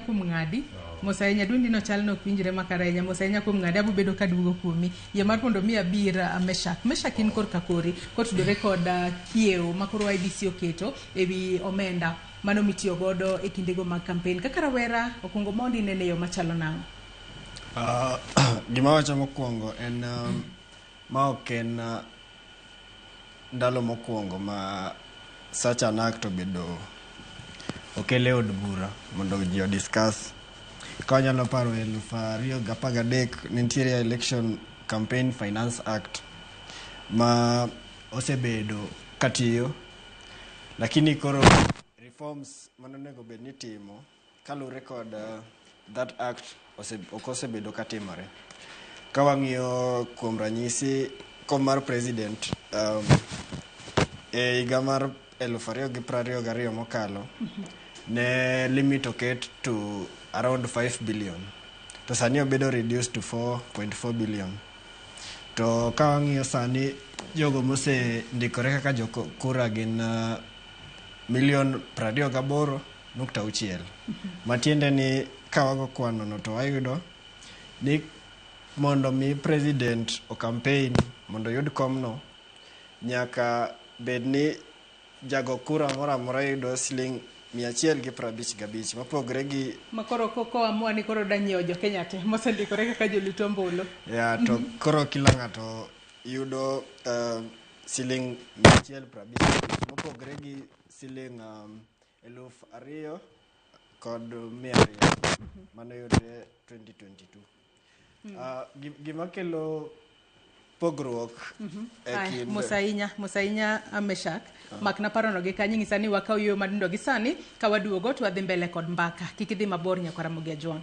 kuom ng'adi. Mosainya dundi no chal no kwinjre makarenya. Mosainya kuom ng'adi abu bedo kadugo kuomi. Ye mar mondo mi abira Meshak. Meshak in kor kakori. Kotudore kod kiewo makoro IBC oketo ewi omenda. Mano mitiyo godo e kindego mag campaign. Kaka rawera okungo mondi nene yo machalo nang'o? Gima wacho mokwongo en ma oken ndalo mokwongo ma such an act obedo okele od bura mondo ji discuss. Ka wanyalo paro 2013 nitiere election campaign finance act ma osebedo katiyo, lakini koro reforms manonego bed ni timo kalure kod that act okosebedo katimore. Ka wang'iyo kuom ranyisi kom mar president e higa mar 2022 mokalo ne limit oket to around 5 billion to sani obedo reduced to 4.4 billion. To ka wang'iyo sani jogo mose ndikore kaka jokura gin 28.6 matiende ni kawago kwano no to wayudo ni mondo mi president o campaign mondo yud komno nyaka bed ni jago kura mora yudo siling 155 mapogre gi makoro koko amua ni koro danyiewo jo Kenya te mosendikore kaka joluto ombulu. Ya to koro kila ng'ato yudo siling 155 mapogre gi siling 2,000 kod 100 mano yudre 2022. Gima kelo pogruok Mosainya Meshak makna parono gi kanyi ng'isa ni wakaw yo madindo gi sani ka waduogo to wadhi mbele kod mbaka kik idhi mabor nyaka Ramogi Ajwang'.